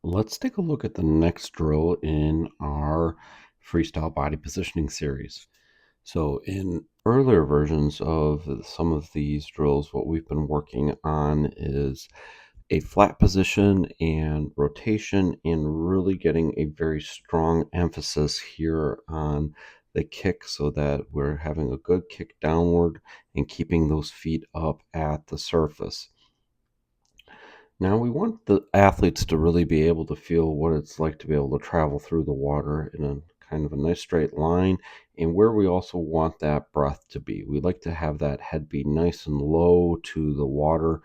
Let's take a look at the next drill in our freestyle body positioning series. So in earlier versions of some of these drills, what we've been working on is a flat position and rotation and really getting a very strong emphasis here on the kick so that we're having a good kick downward and keeping those feet up at the surface. Now we want the athletes to really be able to feel what it's like to be able to travel through the water in a kind of a nice straight line, and where we also want that breath to be. We like to have that head be nice and low to the water,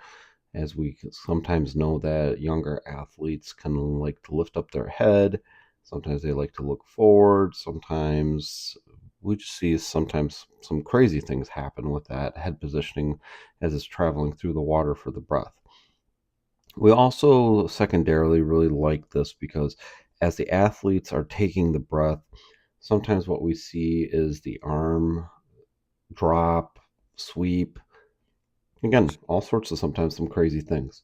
as we sometimes know that younger athletes can like to lift up their head. Sometimes they like to look forward. Sometimes we just see sometimes some crazy things happen with that head positioning as it's traveling through the water for the breath. We also secondarily really like this because as the athletes are taking the breath, sometimes what we see is the arm drop, sweep. Again, all sorts of sometimes some crazy things.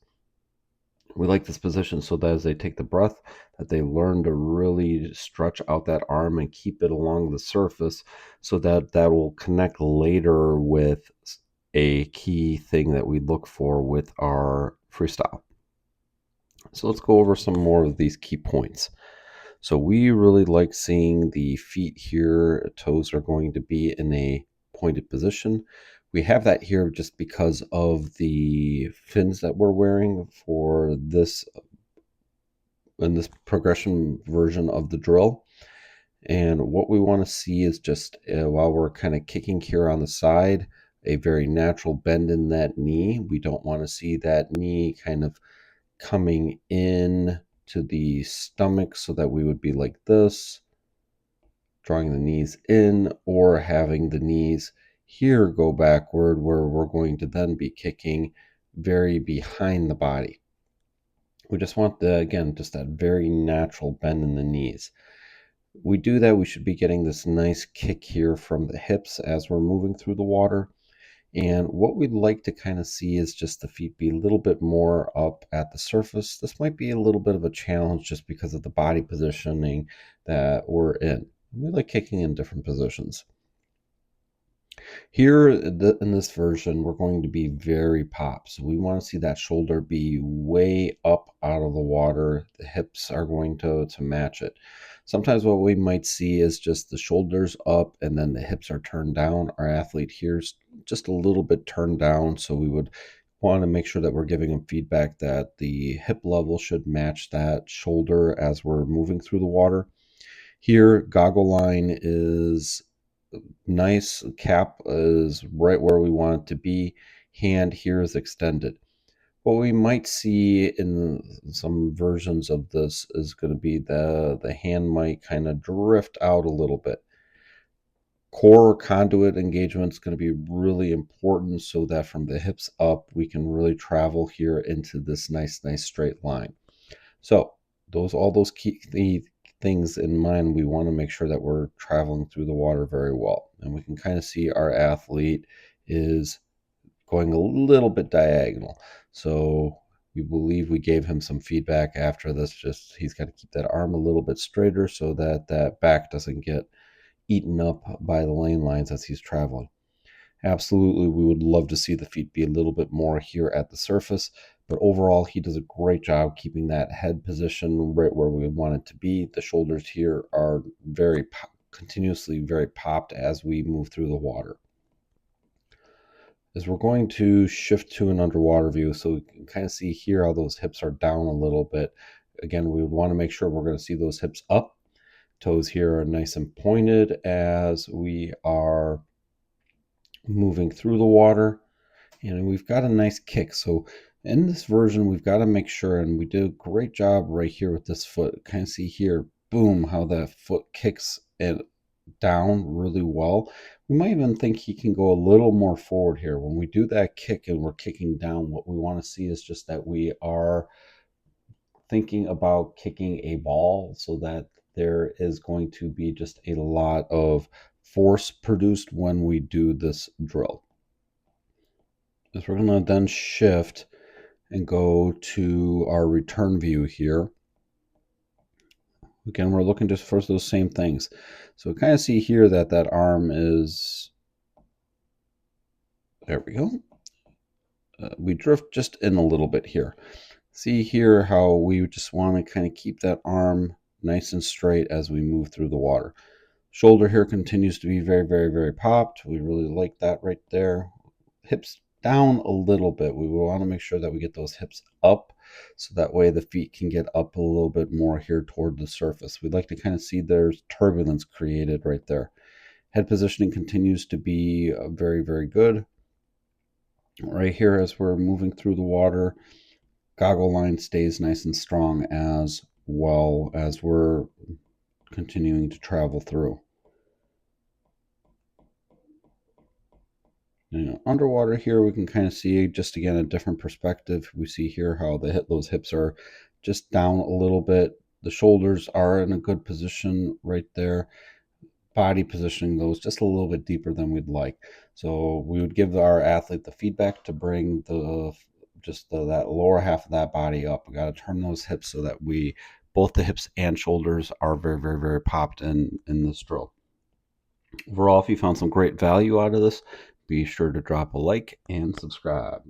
We like this position so that as they take the breath, that they learn to really stretch out that arm and keep it along the surface so that that will connect later with a key thing that we look for with our freestyle. So let's go over some more of these key points. So we really like seeing the feet here. Toes are going to be in a pointed position. We have that here just because of the fins that we're wearing for this in this progression version of the drill. And what we want to see is just while we're kind of kicking here on the side, a very natural bend in that knee. We don't want to see that knee kind of coming in to the stomach so that we would be like this, drawing the knees in, or having the knees here go backward where we're going to then be kicking very behind the body. We just want again, just that very natural bend in the knees. We do that, we should be getting this nice kick here from the hips as we're moving through the water. And what we'd like to kind of see is just the feet be a little bit more up at the surface. This might be a little bit of a challenge just because of the body positioning that we're in. We like kicking in different positions. Here in this version, we're going to be very pop. So we want to see that shoulder be way up out of the water. The hips are going to match it. Sometimes what we might see is just the shoulders up and then the hips are turned down. Our athlete here's just a little bit turned down. So we would want to make sure that we're giving them feedback that the hip level should match that shoulder as we're moving through the water. Here, goggle line is nice, cap is right where we want it to be, hand here is extended. What we might see in some versions of this is going to be the hand might kind of drift out a little bit. Core conduit engagement is going to be really important so that from the hips up we can really travel here into this nice straight line. So all those key things in mind, we want to make sure that we're traveling through the water very well. And we can kind of see our athlete is going a little bit diagonal. So we believe we gave him some feedback after this. Just he's got to keep that arm a little bit straighter so that that back doesn't get eaten up by the lane lines as he's traveling. Absolutely, we would love to see the feet be a little bit more here at the surface, but overall, he does a great job keeping that head position right where we want it to be. The shoulders here are very continuously very popped as we move through the water. As we're going to shift to an underwater view, so we can kind of see here how those hips are down a little bit. Again, we would want to make sure we're going to see those hips up. Toes here are nice and pointed as we are moving through the water, and we've got a nice kick. So in this version, we've got to make sure, and we did a great job right here with this foot. Kind of see here, boom, how that foot kicks it down really well. We might even think he can go a little more forward here. When we do that kick and we're kicking down, what we want to see is just that we are thinking about kicking a ball so that there is going to be just a lot of force produced when we do this drill. Is we're going to then shift and go to our return view here. Again, we're looking just for those same things. So we kind of see here that that arm is, there we go. We drift just in a little bit here. See here how we just want to kind of keep that arm nice and straight as we move through the water. Shoulder here continues to be very, very, very popped. We really like that right there. Hips down a little bit. We want to make sure that we get those hips up so that way the feet can get up a little bit more here toward the surface. We'd like to kind of see there's turbulence created right there. Head positioning continues to be very, very good. Right here as we're moving through the water, goggle line stays nice and strong as well as we're continuing to travel through. Underwater here, we can kind of see just again a different perspective. We see here how those hips are just down a little bit. The shoulders are in a good position right there. Body positioning those just a little bit deeper than we'd like. So we would give our athlete the feedback to bring that lower half of that body up. We got to turn those hips so that both the hips and shoulders are very, very, very popped in this drill. Overall, if you found some great value out of this, be sure to drop a like and subscribe.